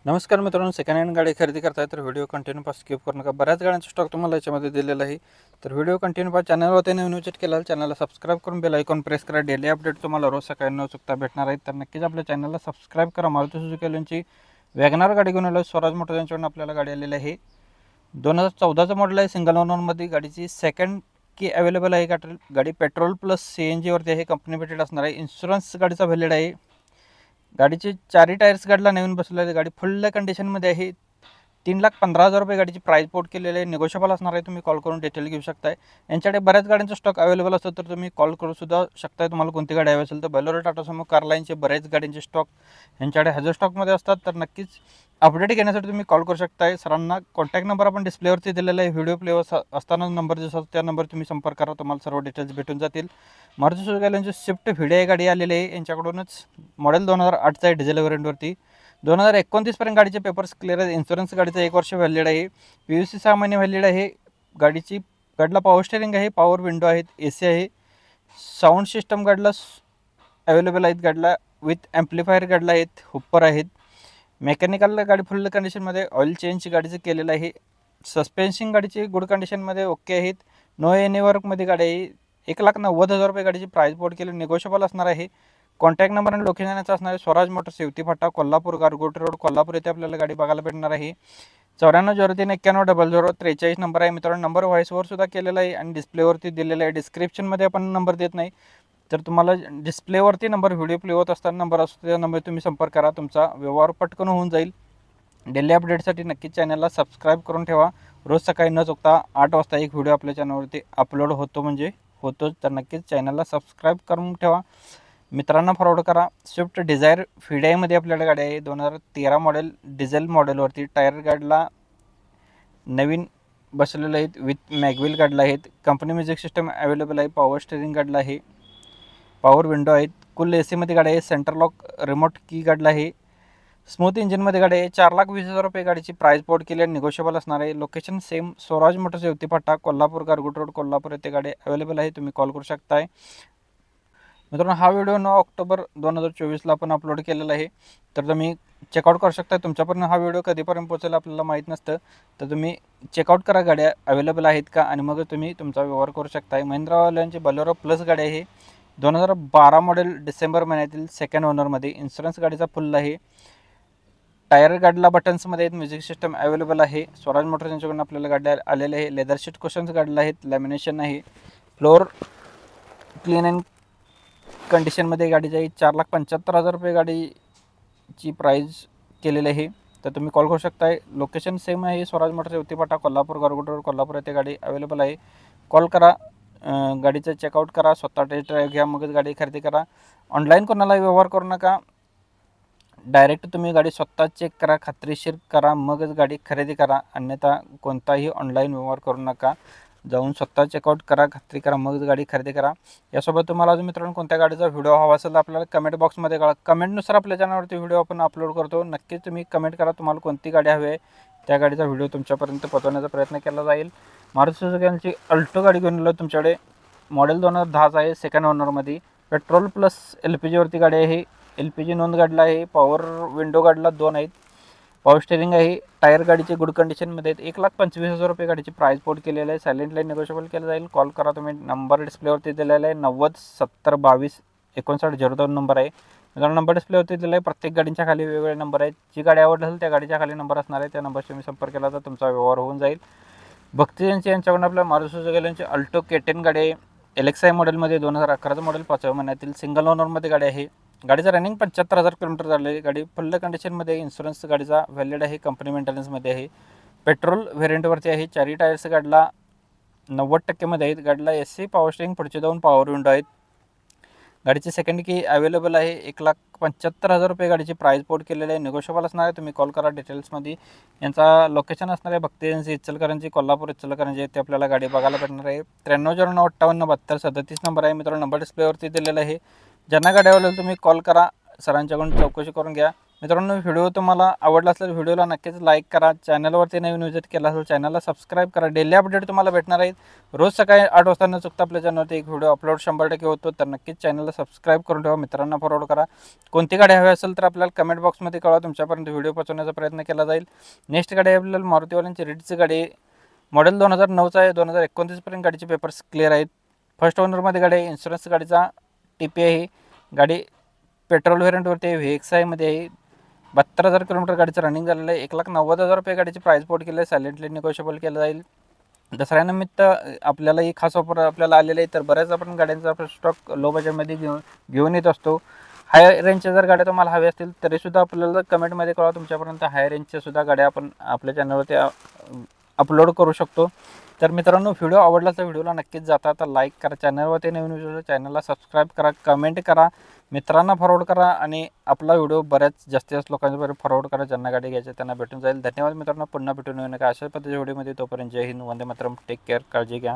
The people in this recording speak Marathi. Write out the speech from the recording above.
नमस्कार मित्रांनो, सेकंड हँड गाडी खरेदी करताय तर व्हिडिओ कंटिन्यू पास स्किप करू नका। बऱ्याच गाड्यांचा स्टॉक तुम्हाला याच्यामध्ये दिलेला आहे, तर व्हिडिओ कंटिन्यू पहा। चॅनलवरती नवीन विजिट केल्यास चॅनलला सबस्क्राईब करून बेल आयकॉन प्रेस करा। डेली अपडेट तुम्हाला रोज सकाळी न चुकता भेटणार आहेत, तर नक्कीच आपल्या चॅनलला सबस्क्राईब करा। मारुती सुझुकी यांची वॅगनार गाडी घेऊन आलो। स्वराज मोटर्स यांच्याकडून आपल्याला गाडी आलेली आहे। 2014चं मॉडेल आहे, सिंगल ओनरमध्ये गाडीची सेकंड की अवेलेबल आहे। गाडी पेट्रोल प्लस CNG वरती आहे, कंपनी भेटेड असणार आहे। इन्शुरन्स गाडीचा व्हॅलिड आहे। गाडीचे चारही टायर्स गाडीला नवीन बसवलेले, गाडी फुल कंडिशनमध्ये आहे। 3,15,000 रुपये गाडीची प्राइस पोर्ट केलेली आहे, निगोशिएबल असणार आहे। तुम्ही कॉल करून डिटेल घेऊ शकताय। यांच्याकडे बऱ्याच गाड्यांचा स्टॉक अवेलेबल असतो, तर तुम्ही कॉल करू सुद्धा शकताय। तुम्हाला कोणती गाडी हवी असेल तर बोलेरो, टाटा सुमो, कार लाईनचे बरेच गाड्यांचे स्टॉक यांच्याकडे हजर स्टॉकमध्ये असतात, तर नक्कीच अपडेट घेण्यासाठी तुम्ही कॉल करू शकताय। सरांना कॉन्टॅक्ट नंबर आपण डिस्प्लेवरती दिलेला आहे। व्हिडिओ प्ले असताना नंबर दिसतो त्या नंबर तुम्ही संपर्क करा, तुम्हाला सर्व डिटेल्स भेटून जातील। मारुती सुझुकी यांची स्विफ्ट व्हिडिओ गाडी आलेली आहे। यांच्याकडूनच मॉडेल 2008चा आहे, डिझेल व्हेरियंटवरती। 2029 पर्यंत गाडीचे पेपर्स क्लिअर आहेत। इन्शुरन्स गाडीचा 1 वर्ष व्हॅलिड आहे। PUC 6 महिने व्हॅलिड आहे। गाडीला पॉवर स्टेअरिंग आहे, पॉवर विंडो आहेत, AC आहे। साऊंड सिस्टम गाडीला अवेलेबल आहेत। गाडीला विथ ॲम्प्लिफायर गाडीला आहेत, हुप्पर आहेत। मेकॅनिकल गाडी फुल कंडिशनमध्ये, ऑइल चेंज गाडीचं केलेलं आहे। सस्पेन्शन गाडीची गुड कंडिशनमध्ये ओके आहेत। नो एनी वर्कमध्ये गाडी आहे। 1,90,000 रुपये गाडीची प्राइस बोर्ड केली, निगोशिएबल असणार आहे। कॉन्टॅक्ट नंबर आणि लोकेशन याचा असणार आहे स्वराज मोटर्स, येवती फाटा, कोल्हापूर, गारगोटी रोड, कोल्हापूर येथे आपल्याला गाडी बघायला भेटणार आहे। 9403910043 नंबर आहे मित्रांनो। नंबर व्हॉइसवर सुद्धा केलेला आहे आणि डिस्प्लेवरती दिलेला आहे। डिस्क्रिप्शनमध्ये आपण नंबर देत नाही, तर तुम्हाला डिस्प्लेवरती नंबर, व्हिडिओ प्ले होत असताना नंबर असतो, त्या नंबर तुम्ही संपर्क करा। तुमचा व्यवहार पटकन होऊन जाईल। डेली अपडेटसाठी नक्कीच चॅनलला सबस्क्राईब करून ठेवा। रोज सकाळी न चुकता 8 वाजता एक व्हिडिओ आपल्या चॅनलवरती अपलोड होतोच, तर नक्कीच चॅनलला सबस्क्राईब करून ठेवा। मित्रांना फॉरवर्ड करा। स्विफ्ट डिझायर FIDAमध्ये आपल्याला गाडी आहे, 2013 मॉडेल, डिझेल मॉडेलवरती। टायर गाडीला नवीन बसलेले आहेत, विथ मॅगविल गाडीला आहेत। कंपनी म्युझिक सिस्टम अवेलेबल आहे। पॉवर स्टेअरिंग गाडीला आहे, पॉवर विंडो आहेत। कुल AC मध्ये गाडी आहे। सेंटर लॉक रिमोट की गाडीला आहे। स्मूथ इंजिनमध्ये गाडी आहे। 4,20,000 रुपये गाडीची प्राइस बोर्ड केली आहे, निगोशिएबल असणार आहे। Location same, Swaraj motors, Yevati Phata, Kolhapur, Gargoti road, Kolhapur येथे गाडी अवेलेबल आहे। तुम्ही कॉल करू शकताय। मित्रांनो, हा व्हिडिओ 9 ऑक्टोबर 2024ला आपण अपलोड केलेला आहे, तर तुम्ही चेकआउट करू शकता। तुमच्यापर्यंत हा व्हिडिओ कधीपर्यंत पोहोचेल आपल्याला माहीत नसतं, तर तुम्ही चेकआउट करा गाड्या अवेलेबल आहेत का, आणि मग तुम्ही तुमचा व्यवहार करू शकताय। महिंद्रावाल्यांची बोलेरो प्लस गाडी आहे, 2012 मॉडेल, डिसेंबर महिन्यातील, सेकंड ओनरमध्ये। इन्शुरन्स गाडीचा फुल आहे। टायर गाडीला बटन्समध्ये आहेत, म्युझिक सिस्टम अवेलेबल आहे। स्वराज मोटर्स यांच्याकडून आपल्याला गाडी आलेले आहे। लेदर शीट कुशन्स गाडीला आहेत, लॅमिनेशन आहे। फ्लोर क्लीन अँड कंडिशनमध्ये गाडीची आहे। 4,75,000 रुपये गाडीची प्राइस केलेली आहे, तर तुम्ही कॉल करू शकताय। लोकेशन सेम आहे, स्वराज मोटर्स, येवती फाटा, कोल्हापूर, गारगोटी रोड, कोल्हापूर येथे गाडी अवेलेबल आहे। कॉल करा, गाडीचं चेकआउट करा, स्वतः टेस्ट ड्राईव्ह घ्या, मगच गाडी खरेदी करा। ऑनलाईन कोणाला व्यवहार करू नका। डायरेक्ट तुम्ही गाडी स्वतः चेक करा, खात्रीशीर करा, मगच गाडी खरेदी करा। अन्यथा कोणताही ऑनलाईन व्यवहार करू नका। जाऊन स्वतः चेकआउट करा, खात्री करा, मगच गाडी खरेदी करा। यासोबत तुम्हाला अजून मित्रांनो कोणत्या गाडीचा व्हिडिओ हवा असेल तर आपल्याला कमेंट बॉक्समध्ये कळवा। कमेंटनुसार आपल्या चॅनलवरती व्हिडिओ आपण अपलोड करतो। नक्कीच तुम्ही कमेंट करा, तुम्हाला कोणती गाडी हवी आहे, त्या गाडीचा व्हिडिओ तुमच्यापर्यंत पोहोचवण्याचा प्रयत्न केला जाईल। मारुती सुझुकी यांची अल्टो गाडी घेऊन आलो तुमच्याकडे, मॉडेल 2010चा आहे, सेकंड ओनरमध्ये। पेट्रोल प्लस LPGवरती गाडी आहे। LPG नोंद गाडीला आहे। पॉवर विंडो गाडीला 2 आहेत। पॉवर स्टेअरिंग आहे। टायर गाडीचे गुड कंडिशनमध्ये आहेत। 1,25,000 रुपये गाडीची प्राइस बोर्ड केलेली आहे। सायलेंट लाईन निगोशिएबल केलं जाईल। कॉल करा, तुम्ही नंबर डिस्प्लेवरती दिलेला आहे, 90 70 22 5902 नंबर आहे। मित्रांनो, नंबर डिस्प्लेवरती दिलेला आहे। प्रत्येक गाडीच्या खाली वेगवेगळे नंबर आहेत। जी गाडी आवडली असेल त्या गाडीच्या खाली नंबर असणार आहे, त्या नंबरशी तुम्ही संपर्क केला तर तुमचा व्यवहार होऊन जाईल। भक्ती यांच्याकडून आपल्या मारुती सुझुकी यांची अल्टो K10 गाडी आहे, LXI मॉडेलमध्ये, 2011चं मॉडेल, 5व्या महिन्यातील, सिंगल ओनरमध्ये गाडी आहे। गाडीचं रनिंग 75,000 किलोमीटर झाले आहे। गाडी फुल कंडिशनमध्ये, इन्शुरन्स गाडीचा व्हॅलिड आहे, कंपनी मेंटेनन्समध्ये आहे। पेट्रोल व्हेरियंटवरती आहे। चारही टायर्स गाडीला 90% आहेत। गाडीला AC, पॉवर स्टेअरिंग, पुढचे 2 पॉवर विंडो आहेत। गाडीची सेकंड की अवेलेबल आहे। 1,75,000 रुपये गाडीची प्राइस बोर्ड केलेली आहे, निगोशिएबल असणार आहे। तुम्ही कॉल करा डिटेल्समध्ये। यांचा लोकेशन असणार आहे भक्ती एजन्सी, इचलकरंजी, कोल्हापूर, इचलकरंजी येथे आपल्याला गाडी बघायला भेटणार आहे। 9309587237 नंबर आहे मित्रांनो, नंबर डिस्प्लेवरती दिलेला आहे। ज्यांना गाडी आवडेल तुम्ही कॉल करा, सरांच्याकडून चौकशी करून घ्या। मित्रांनो, व्हिडिओ तुम्हाला आवडला असेल व्हिडिओला नक्कीच लाईक करा. चॅनलवरती नवीन विजिट केला असेल चॅनलला सबस्क्राईब करा. डेली अपडेट तुम्हाला भेटणार आहेत. रोज सकाळी 8 वाजता न चुकता आपल्या चॅनलवरती एक व्हिडिओ अपलोड 100% होतो. तर नक्कीच चॅनलला सबस्क्राईब करून ठेवा. मित्रांना फॉरवर्ड करा. कोणती गाडी हवी असेल तर आपल्याला कमेंट बॉक्समध्ये कळवा. तुमच्यापर्यंत व्हिडिओ पोहोचवण्याचा प्रयत्न केला जाईल. नेक्स्ट गाडी आपल्याला मारुतीवाल्यांची रिडची गाडी मॉडेल 2009चा आहे. 2029पर्यंत गाडीचे पेपर्स क्लिअर आहेत. फर्स्ट ओनरमध्ये गाडी आहे. इन्शुरन्स गाडीचा TP आहे. गाडी पेट्रोल व्हेरियंटवरती आहे. VXI आहे. 72,000 किलोमीटर गाडीचं रनिंग झालेलं आहे. 1,90,000 रुपये गाडीची प्राईस पोट केलं आहे. सायलेंटली निगोशिएबल केलं जाईल. दसऱ्यानिमित्त आपल्याला ही खास ऑफर आपल्याला आलेली आहे. तर बऱ्याच आपण गाड्यांचा आपण स्टॉक लो बजेटमध्ये घेऊन येत असतो. हाय रेंजच्या जर गाड्या तुम्हाला हव्या असतील तरीसुद्धा आपल्याला कमेंटमध्ये कळवा. तुमच्यापर्यंत हाय रेंजच्या सुद्धा गाड्या आपण आपल्या चॅनलवरती अपलोड करू शकतो. तर मित्रांनो, व्हिडिओ आवडला तर व्हिडिओला नक्कीच जाता तर लाईक करा. चॅनलवरती नवीन व्हिडिओ चॅनलला सबस्क्राईब करा. कमेंट करा. मित्रांना फॉरवर्ड करा आणि आपला व्हिडिओ बऱ्याच जास्त लोकांपर्यंत फॉरवर्ड करा. ज्यांना गाडी घ्यायची त्यांना भेटून जाईल. धन्यवाद मित्रांनो. पुन्हा भेटून येऊ नका अशा पद्धतीच्या व्हिडिओमध्ये. तोपर्यंत जय हिंद, वंदे मातरम. Take care. काळजी घ्या.